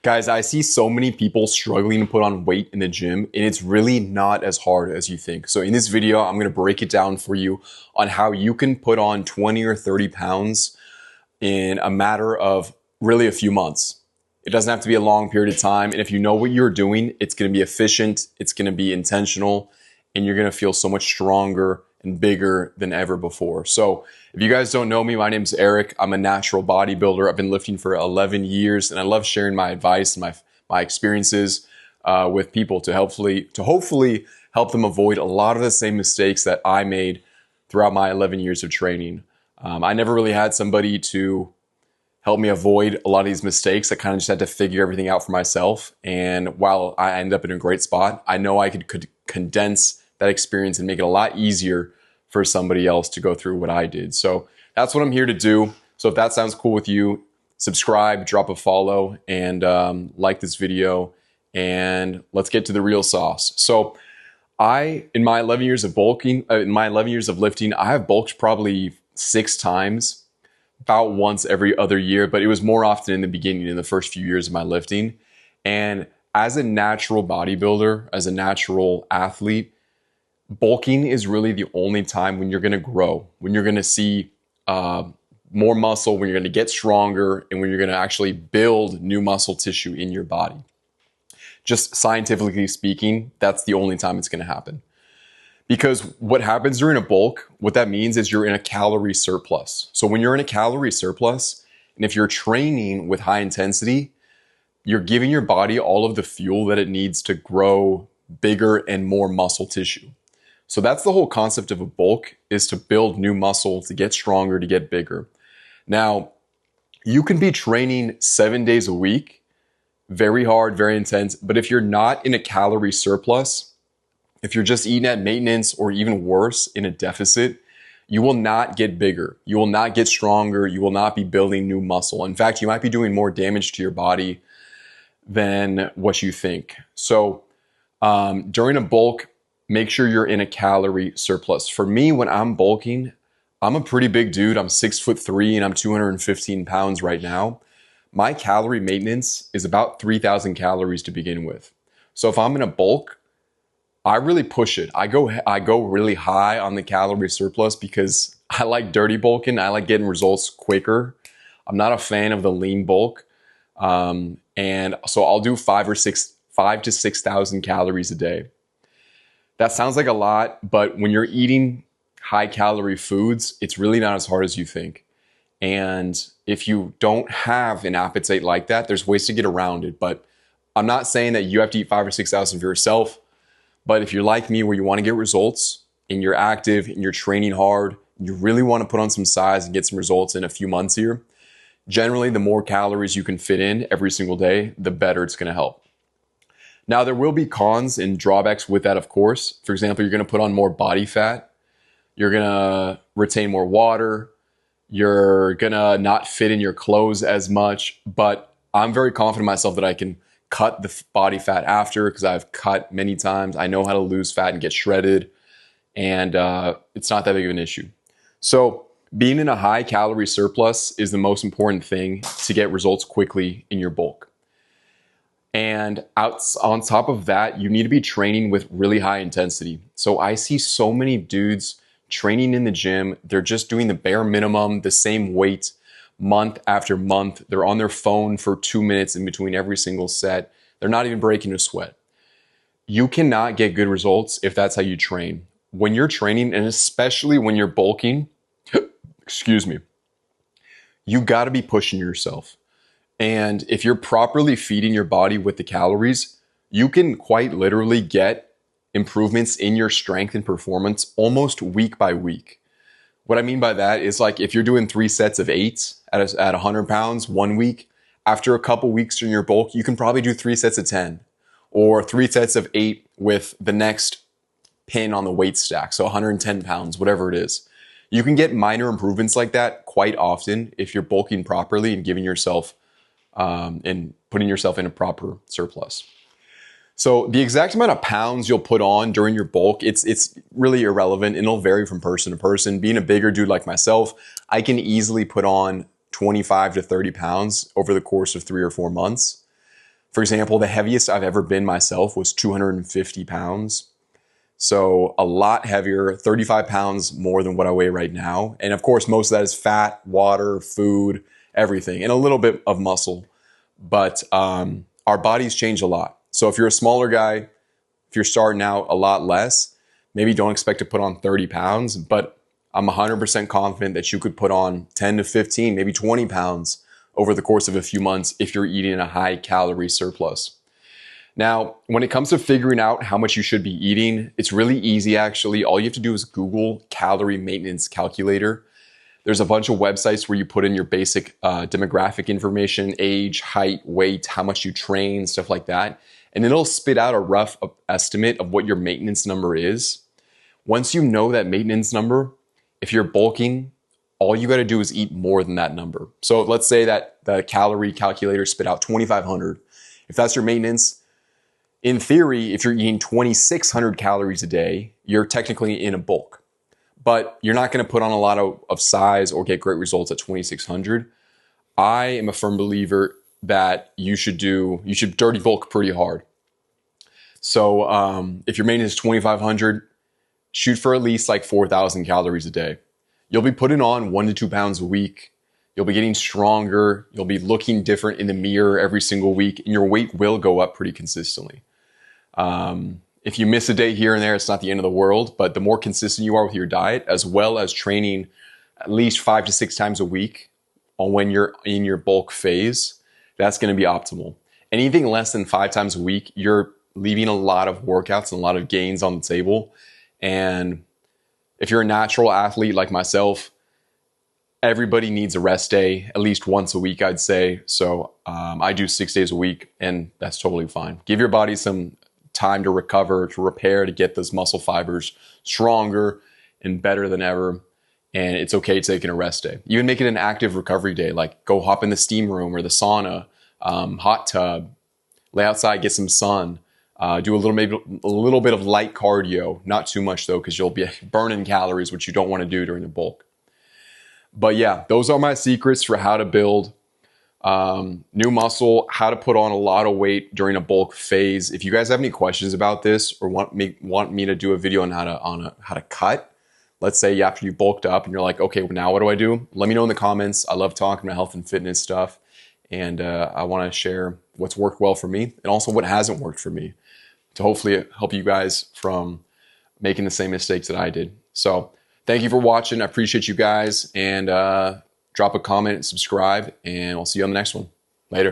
Guys, I see so many people struggling to put on weight in the gym, and it's really not as hard as you think. So in this video, I'm going to break it down for you on how you can put on 20 or 30 pounds in a matter of really a few months. It doesn't have to be a long period of time. And if you know what you're doing, it's going to be efficient, it's going to be intentional, and you're going to feel so much stronger and bigger than ever before. So if you guys don't know me, my name's Eric. I'm a natural bodybuilder. I've been lifting for 11 years, and I love sharing my advice and my experiences with people to hopefully help them avoid a lot of the same mistakes that I made throughout my 11 years of training. I never really had somebody to help me avoid a lot of these mistakes. I kind of just had to figure everything out for myself. And while I ended up in a great spot, I know I could condense that experience and make it a lot easier for somebody else to go through what I did. So that's what I'm here to do. So if that sounds cool with you, subscribe, drop a follow, and like this video, and let's get to the real sauce. So in my 11 years of lifting, I have bulked probably 6 times, about once every other year, but it was more often in the beginning, in the first few years of my lifting. And as a natural bodybuilder, as a natural athlete, bulking is really the only time when you're going to grow, when you're going to see more muscle, when you're going to get stronger, and when you're going to actually build new muscle tissue in your body. Just scientifically speaking, that's the only time it's going to happen. Because what happens during a bulk, what that means is you're in a calorie surplus. So when you're in a calorie surplus, and if you're training with high intensity, you're giving your body all of the fuel that it needs to grow bigger and more muscle tissue. So that's the whole concept of a bulk, is to build new muscle, to get stronger, to get bigger. Now, you can be training 7 days a week, very hard, very intense, but if you're not in a calorie surplus, if you're just eating at maintenance or even worse, in a deficit, you will not get bigger. You will not get stronger. You will not be building new muscle. In fact, you might be doing more damage to your body than what you think. So during a bulk, make sure you're in a calorie surplus. For me, when I'm bulking, I'm a pretty big dude. I'm 6'3" and I'm 215 pounds right now. My calorie maintenance is about 3,000 calories to begin with. So if I'm in a bulk, I really push it. I go really high on the calorie surplus because I like dirty bulking. I like getting results quicker. I'm not a fan of the lean bulk. And so I'll do 5 to 6,000 calories a day. That sounds like a lot, but when you're eating high calorie foods, it's really not as hard as you think. And if you don't have an appetite like that, there's ways to get around it. But I'm not saying that you have to eat 5 or 6,000 for yourself. But if you're like me, where you want to get results and you're active and you're training hard, you really want to put on some size and get some results in a few months here, generally the more calories you can fit in every single day, the better it's going to help. Now, there will be cons and drawbacks with that, of course. For example, you're going to put on more body fat. You're going to retain more water. You're going to not fit in your clothes as much. But I'm very confident in myself that I can cut the body fat after, because I've cut many times. I know how to lose fat and get shredded. And it's not that big of an issue. So being in a high calorie surplus is the most important thing to get results quickly in your bulk. And on top of that, you need to be training with really high intensity. So I see so many dudes training in the gym. They're just doing the bare minimum, the same weight month after month. They're on their phone for 2 minutes in between every single set. They're not even breaking a sweat. You cannot get good results if that's how you train. When you're training, and especially when you're bulking, excuse me, you got to be pushing yourself. And if you're properly feeding your body with the calories, you can quite literally get improvements in your strength and performance almost week by week. What I mean by that is, like, if you're doing 3 sets of 8 at 100 pounds 1 week, after a couple weeks in your bulk, you can probably do 3 sets of 10 or 3 sets of 8 with the next pin on the weight stack. So 110 pounds, whatever it is. You can get minor improvements like that quite often if you're bulking properly and giving yourself and putting yourself in a proper surplus. So the exact amount of pounds you'll put on during your bulk, it's really irrelevant, and it'll vary from person to person. Being a bigger dude like myself, I can easily put on 25 to 30 pounds over the course of 3 or 4 months. For example, the heaviest I've ever been myself was 250 pounds. So a lot heavier, 35 pounds more than what I weigh right now. And of course, most of that is fat, water, food, everything, and a little bit of muscle. But our bodies change a lot. So if you're a smaller guy, if you're starting out a lot less, maybe don't expect to put on 30 pounds, but I'm 100% confident that you could put on 10 to 15, maybe 20 pounds over the course of a few months if you're eating a high calorie surplus. Now, when it comes to figuring out how much you should be eating, it's really easy actually. All you have to do is Google calorie maintenance calculator. There's a bunch of websites where you put in your basic demographic information, age, height, weight, how much you train, stuff like that. And it'll spit out a rough estimate of what your maintenance number is. Once you know that maintenance number, if you're bulking, all you got to do is eat more than that number. So let's say that the calorie calculator spit out 2,500. If that's your maintenance, in theory, if you're eating 2,600 calories a day, you're technically in a bulk. But you're not going to put on a lot of size or get great results at 2,600. I am a firm believer that you should dirty bulk pretty hard. So if your maintenance is 2,500, shoot for at least like 4,000 calories a day. You'll be putting on 1 to 2 pounds a week. You'll be getting stronger. You'll be looking different in the mirror every single week, and your weight will go up pretty consistently. If you miss a day here and there, it's not the end of the world, but the more consistent you are with your diet, as well as training at least 5 to 6 times a week on when you're in your bulk phase, that's going to be optimal. Anything less than 5 times a week, you're leaving a lot of workouts and a lot of gains on the table. And if you're a natural athlete like myself, everybody needs a rest day at least once a week, I'd say. So I do 6 days a week, and that's totally fine. Give your body some time to recover, to repair, to get those muscle fibers stronger and better than ever. And it's okay taking a rest day. Even make it an active recovery day, like go hop in the steam room or the sauna, hot tub, lay outside, get some sun, do a little bit of light cardio, not too much though, because you'll be burning calories, which you don't want to do during the bulk. But yeah, those are my secrets for how to build new muscle, how to put on a lot of weight during a bulk phase. If you guys have any questions about this or want me to do a video on how to cut, let's say after you bulked up and you're like, okay, now what do I do? Let me know in the comments. I love talking about health and fitness stuff. And I want to share what's worked well for me and also what hasn't worked for me to hopefully help you guys from making the same mistakes that I did. So thank you for watching. I appreciate you guys. And drop a comment and subscribe. And I'll see you on the next one. Later.